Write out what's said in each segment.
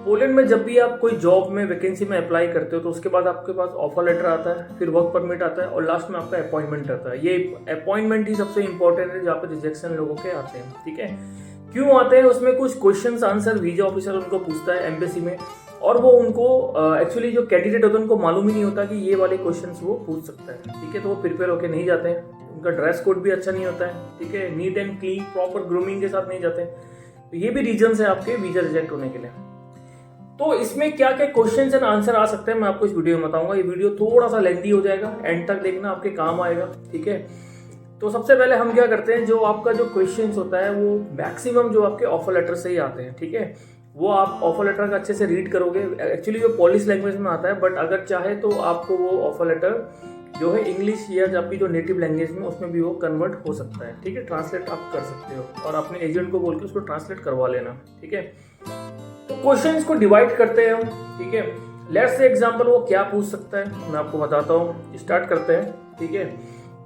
Poland में जब भी आप कोई जॉब में वैकेंसी में अप्लाई करते हो तो उसके बाद आपके पास ऑफर लेटर आता है, फिर वर्क परमिट आता है और लास्ट में आपका अपॉइंटमेंट आता है। ये अपॉइंटमेंट ही सबसे इंपॉर्टेंट है जहाँ पे रिजेक्शन लोगों के आते हैं। ठीक है, क्यों आते हैं? उसमें कुछ क्वेश्चंस आंसर वीजा ऑफिसर उनको पूछता है एम्बेसी में, और वो उनको एक्चुअली जो कैंडिडेट होता है उनको मालूम ही नहीं होता कि ये वाले क्वेश्चंस वो पूछ सकता है। ठीक है, तो वो प्रिपेयर होकर नहीं जाते हैं, उनका ड्रेस कोड भी अच्छा नहीं होता है। ठीक है, neat and clean proper grooming के साथ नहीं जाते हैं। तो ये भी रीजन है आपके वीजा रिजेक्ट होने के लिए। तो इसमें क्या क्या क्वेश्चंस एंड आंसर आ सकते हैं मैं आपको इस वीडियो में बताऊंगा। ये वीडियो थोड़ा सा लेंथी हो जाएगा, एंड तक देखना, आपके काम आएगा। ठीक है, तो सबसे पहले हम क्या करते हैं, जो आपका जो क्वेश्चंस होता है वो मैक्सिमम जो आपके ऑफर लेटर से ही आते हैं। ठीक है, वो आप ऑफर लेटर का अच्छे से रीड करोगे। एक्चुअली वो पोलिश लैंग्वेज में आता है, बट अगर चाहे तो आपको वो ऑफर लेटर जो है इंग्लिश या आपकी जो नेटिव लैंग्वेज में उसमें भी वो कन्वर्ट हो सकता है। ठीक है, ट्रांसलेट आप कर सकते हो और अपने एजेंट को बोल के उसको ट्रांसलेट करवा लेना। ठीक है, तो क्वेश्चंस को डिवाइड करते हैं हम। ठीक है, लेट्स से एग्जांपल वो क्या पूछ सकता है मैं आपको बताता हूँ। स्टार्ट करते हैं। ठीक है,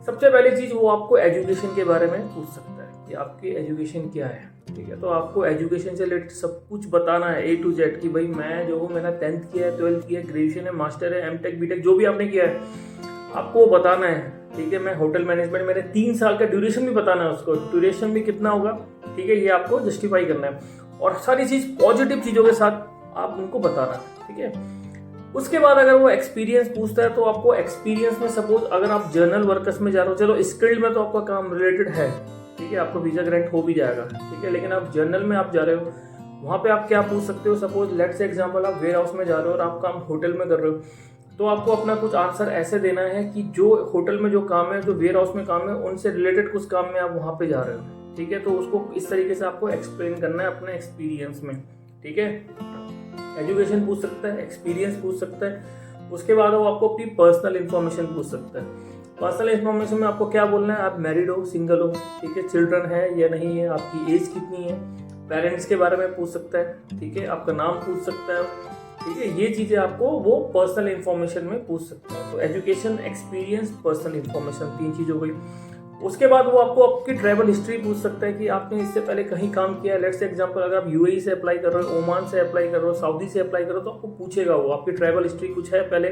सबसे पहली चीज वो आपको एजुकेशन के बारे में पूछ सकता है कि आपकी एजुकेशन क्या है। ठीक है, तो आपको एजुकेशन से रिलेटेड सब कुछ बताना है A to Z कि भाई मैं जो हूँ, मैंने 10th किया है, 12th किया है, ग्रेजुएशन है, मास्टर है, M.Tech B.Tech जो भी आपने किया है आपको वो बताना है। ठीक है, मैं होटल मैनेजमेंट, मेरे 3 साल का ड्यूरेशन भी बताना है, उसको ड्यूरेशन भी कितना होगा। ठीक है, ये आपको जस्टिफाई करना है और सारी चीज पॉजिटिव चीजों के साथ आप उनको बताना है। ठीक है, उसके बाद अगर वो एक्सपीरियंस पूछता है तो आपको एक्सपीरियंस में, सपोज अगर आप जर्नल वर्कर्स में जा रहे हो, चलो स्किल्ड में तो आपका काम रिलेटेड है। ठीक है, आपको वीजा ग्रांट हो भी जाएगा। ठीक है, लेकिन आप जर्नल में आप जा रहे हो, वहां पे आप क्या पूछ सकते हो। सपोज लेट्स से एग्जांपल आप वेयर हाउस में जा रहे हो और आप काम होटल में कर रहे हो, तो आपको अपना कुछ आंसर ऐसे देना है कि जो होटल में जो काम है, जो वेयर हाउस में काम है, उनसे रिलेटेड कुछ काम में आप वहां पे जा रहे हो। ठीक है, तो उसको इस तरीके से आपको एक्सप्लेन करना है अपने एक्सपीरियंस में। ठीक है, एजुकेशन पूछ सकता है, एक्सपीरियंस पूछ सकता है। उसके बाद वो आपको अपनी पर्सनल इन्फॉर्मेशन पूछ सकता है। पर्सनल इन्फॉर्मेशन में आपको क्या बोलना है, आप मैरिड हो, सिंगल हो, ठीक है, चिल्ड्रन है या नहीं है, आपकी एज कितनी है, पेरेंट्स के बारे में पूछ सकता है। ठीक है, आपका नाम पूछ सकता है। ठीक है, ये चीजें आपको वो पर्सनल इन्फॉर्मेशन में पूछ सकते हैं। तो एजुकेशन, एक्सपीरियंस, पर्सनल इन्फॉर्मेशन, 3 चीज हो गई। उसके बाद वो आपको आपकी ट्रैवल हिस्ट्री पूछ सकता है कि आपने इससे पहले कहीं काम किया है। लेट्स से एग्जांपल अगर आप यूएई से अप्लाई कर रहे हो, ओमान से अप्लाई कर रहे हो, सऊदी से अप्लाई कर रहे हो, तो आपको पूछेगा वो आपकी ट्रैवल हिस्ट्री कुछ है पहले,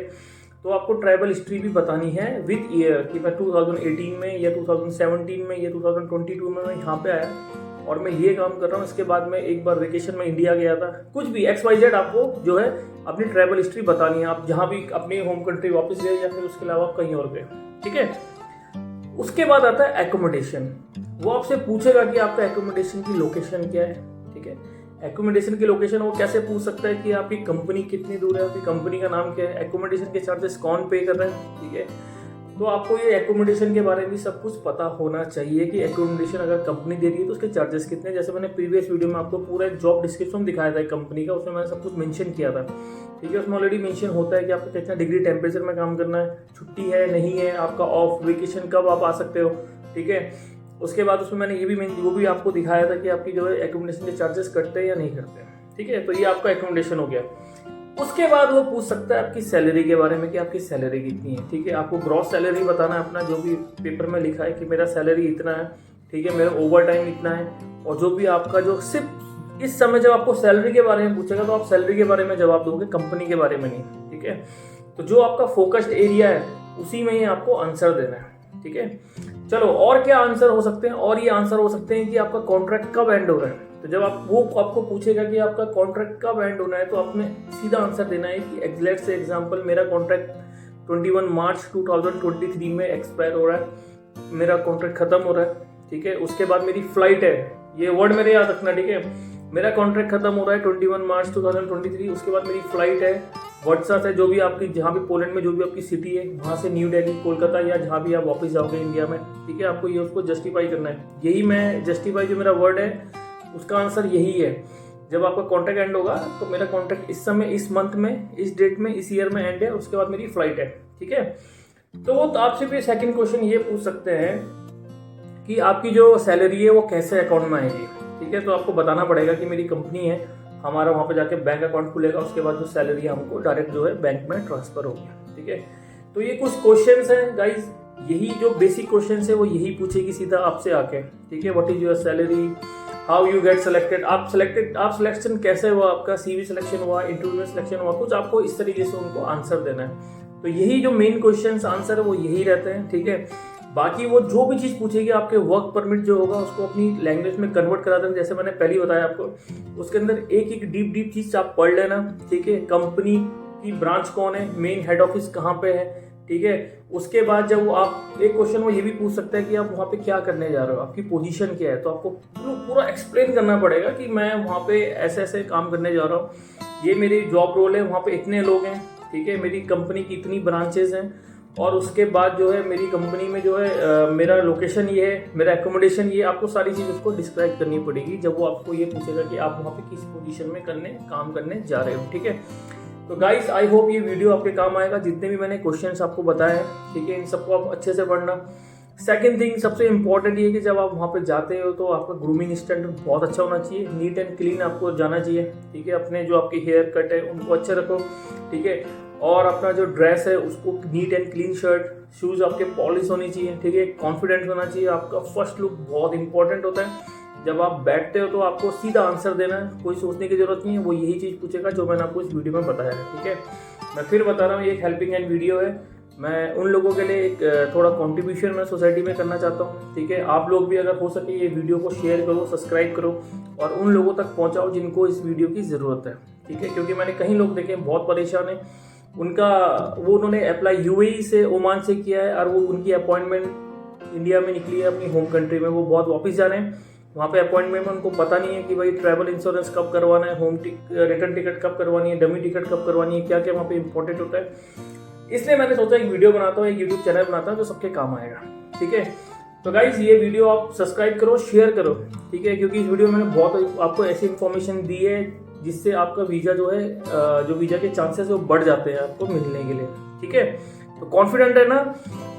तो आपको ट्रैवल हिस्ट्री भी बतानी है विद ईयर कि मैं 2018 में या 2017 में या 2022 में मैं यहाँ पे आया और मैं ये काम कर रहा हूँ। इसके बाद में एक बार वेकेशन में इंडिया गया था, कुछ भी XYZ आपको जो है अपनी ट्रैवल हिस्ट्री बतानी है। आप जहाँ भी अपनी होम कंट्री वापस गए या फिर उसके अलावा कहीं और गए। ठीक है, उसके बाद आता है एकोमोडेशन। वो आपसे पूछेगा कि आपका एकोमोडेशन की लोकेशन क्या है। ठीक है, एकोमोडेशन की लोकेशन वो कैसे पूछ सकता है कि आपकी कंपनी कितनी दूर है, आपकी कंपनी का नाम क्या है, एकोमोडेशन के चार्जेस कौन पे कर रहा है। ठीक है, तो आपको ये एकोमोडेशन के बारे में भी सब कुछ पता होना चाहिए कि एकोमोडेशन अगर कंपनी दे रही है तो उसके चार्जेस कितने। जैसे मैंने प्रीवियस वीडियो में आपको पूरा एक जॉब डिस्क्रिप्शन दिखाया था कंपनी का, उसमें मैंने सब कुछ मेंशन किया था। ठीक है, उसमें ऑलरेडी मेंशन होता है कि आपको कितना डिग्री टेम्परेचर में काम करना है, छुट्टी है नहीं है, आपका ऑफ वेकेशन कब आप आ सकते हो। ठीक है, उसके बाद उसमें मैंने ये भी वो भी आपको दिखाया था कि आपकी जो है एकोमोडेशन के चार्जेस कटते हैं या नहीं करते हैं। ठीक है, तो ये आपका एकोमोडेशन हो गया। उसके बाद वो पूछ सकता है आपकी सैलरी के बारे में कि आपकी सैलरी कितनी है। ठीक है, आपको ग्रॉस सैलरी बताना है अपना, जो भी पेपर में लिखा है कि मेरा सैलरी इतना है। ठीक है, मेरा ओवर टाइम इतना है, और जो भी आपका जो सिर्फ इस समय जब आपको सैलरी के बारे में पूछेगा तो आप सैलरी के बारे में जवाब दोगे, कंपनी के बारे में नहीं। ठीक है, तो जो आपका फोकस्ड एरिया है उसी में ही आपको आंसर देना है। ठीक है, चलो और क्या आंसर हो सकते हैं, और ये आंसर हो सकते हैं कि आपका कॉन्ट्रैक्ट कब एंड हो रहा है। तो जब आपको पूछेगा कि आपका कॉन्ट्रैक्ट कब एंड होना है, तो आपने सीधा आंसर देना है कि लेट्स से एग्जांपल मेरा कॉन्ट्रैक्ट 21 मार्च 2023 में एक्सपायर हो रहा है, मेरा कॉन्ट्रैक्ट खत्म हो रहा है। ठीक है, उसके बाद मेरी फ्लाइट है, ये वर्ड मेरे याद रखना। ठीक है, मेरा कॉन्ट्रैक्ट खत्म हो रहा है 21 मार्च 2023, उसके बाद मेरी फ्लाइट है वर्सा से, जो भी आपकी जहाँ भी पोलैंड में जो भी आपकी सिटी है, वहाँ से न्यू दिल्ली, कोलकाता या जहाँ भी आप वापस जाओगे इंडिया में। ठीक है, आपको ये उसको जस्टिफाई करना है। यही मैं जस्टिफाई जो मेरा वर्ड है उसका आंसर यही है। जब आपका कॉन्ट्रैक्ट एंड होगा तो मेरा कॉन्ट्रैक्ट इस समय, इस मंथ में, इस डेट में, इस ईयर में एंड है, उसके बाद मेरी फ्लाइट है। ठीक है, तो वो आपसे भी सेकंड क्वेश्चन ये पूछ सकते हैं कि आपकी जो सैलरी है वो कैसे अकाउंट में आएगी। ठीक है, तो आपको बताना पड़ेगा कि मेरी कंपनी है, हमारा वहाँ पे जाके बैंक अकाउंट खुलेगा, उसके बाद जो सैलरी है हमको डायरेक्ट जो है बैंक में ट्रांसफर होगी। ठीक है, तो ये कुछ क्वेश्चंस हैं गाइज, यही जो बेसिक क्वेश्चंस है वो यही पूछेगी सीधा आपसे आके। ठीक है, what is your salary, how you get selected, आप सिलेक्शन कैसे हुआ, आपका CV सिलेक्शन हुआ, इंटरव्यू में सिलेक्शन हुआ, कुछ आपको इस तरीके से उनको आंसर देना है। तो यही जो मेन क्वेश्चंस आंसर है वो यही रहते हैं, ठीक है। बाकी वो जो भी चीज़ पूछेगी आपके वर्क परमिट जो होगा उसको अपनी लैंग्वेज में कन्वर्ट करा देना, जैसे मैंने पहले ही बताया आपको। उसके अंदर एक एक डीप चीज़ आप पढ़ लेना, ठीक है। कंपनी की ब्रांच कौन है, मेन हेड ऑफिस कहाँ पे है, ठीक है। उसके बाद जब वो आप एक क्वेश्चन वो ये भी पूछ सकता है कि आप वहाँ पे क्या करने जा रहे हो, आपकी पोजीशन क्या है, तो आपको पूरा एक्सप्लेन करना पड़ेगा कि मैं वहाँ पे ऐसे ऐसे काम करने जा रहा हूँ, ये मेरी जॉब रोल है, वहाँ पे इतने लोग हैं, ठीक है, मेरी कंपनी की इतनी ब्रांचेज हैं, और उसके बाद जो है मेरी कंपनी में जो है मेरा लोकेशन ये है, मेरा एकोमोडेशन ये, आपको सारी चीज़ उसको डिस्क्राइब करनी पड़ेगी जब वो आपको ये पूछेगा कि आप वहाँ पे किस पोजीशन में काम करने जा रहे हो, ठीक है। तो गाइस आई होप ये वीडियो आपके काम आएगा, जितने भी मैंने क्वेश्चंस आपको बताए हैं, ठीक है, इन सबको आप अच्छे से पढ़ना। सेकंड थिंग सबसे इंपॉर्टेंट ये कि जब आप वहाँ पे जाते हो तो आपका ग्रूमिंग स्टैंडर्ड बहुत अच्छा होना चाहिए, नीट एंड क्लीन आपको जाना चाहिए, ठीक है। अपने जो आपके हेयर कट है उनको अच्छे रखो, ठीक है, और अपना जो ड्रेस है उसको neat and clean, shirt shoes आपके पॉलिश होनी चाहिए, ठीक है, कॉन्फिडेंट होना चाहिए। आपका फर्स्ट लुक बहुत इंपॉर्टेंट होता है, जब आप बैठते हो तो आपको सीधा आंसर देना है, कोई सोचने की जरूरत नहीं है, वो यही चीज़ पूछेगा जो मैंने आपको इस वीडियो में बताया है, ठीक है। मैं फिर बता रहा हूँ ये एक हेल्पिंग हैंड वीडियो है, मैं उन लोगों के लिए एक थोड़ा कंट्रीब्यूशन मैं सोसाइटी में करना चाहता हूँ, ठीक है। आप लोग भी अगर हो सके ये वीडियो को शेयर करो, सब्सक्राइब करो और उन लोगों तक पहुँचाओ जिनको इस वीडियो की ज़रूरत है, ठीक है। क्योंकि मैंने कई लोग देखे बहुत परेशान है, उन्होंने अप्लाई UAE से, ओमान से किया है और वो उनकी अपॉइंटमेंट इंडिया में निकली है अपनी होम कंट्री में, वो बहुत वापस जा रहे हैं वहाँ पे अपॉइंटमेंट में, उनको पता नहीं है कि भाई ट्रैवल इंश्योरेंस कब करवाना है, रिटर्न टिकट कब करवानी है, डमी टिकट कब करवानी है, क्या क्या वहाँ पे इंपॉर्टेंट होता है। इसलिए मैंने सोचा एक वीडियो बनाता हूँ, एक यूट्यूब चैनल बनाता हूँ जो सबके काम आएगा, ठीक है। तो गाइज ये वीडियो आप सब्सक्राइब करो, शेयर करो, ठीक है, क्योंकि इस वीडियो में मैंने बहुत आपको ऐसी इन्फॉर्मेशन दी है जिससे आपका वीज़ा जो है जो वीज़ा के चांसेस है वो बढ़ जाते हैं आपको मिलने के लिए, ठीक है। तो कॉन्फिडेंट है ना,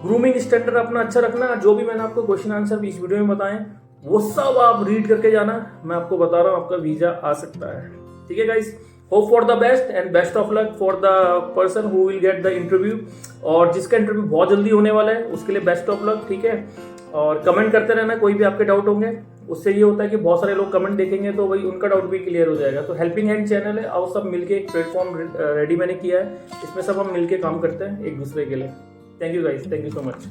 ग्रूमिंग स्टैंडर्ड अपना अच्छा रखना, जो भी मैंने आपको क्वेश्चन आंसर इस वीडियो में बताएं वो सब आप रीड करके जाना, मैं आपको बता रहा हूँ आपका वीज़ा आ सकता है, ठीक है guys. Hope for the best and best of luck for the person who will get the interview, और जिसका इंटरव्यू बहुत जल्दी होने वाला है उसके लिए बेस्ट ऑफ लक, ठीक है। और कमेंट करते रहना कोई भी आपके डाउट होंगे, उससे ये होता है कि बहुत सारे लोग कमेंट देखेंगे तो भाई उनका डाउट भी क्लियर हो जाएगा। तो हेल्पिंग हैंड चैनल है, आओ सब मिलके एक प्लेटफॉर्म रेडी मैंने किया है, इसमें सब हम मिलके काम करते हैं एक दूसरे के लिए। Thank you guys, thank you so much.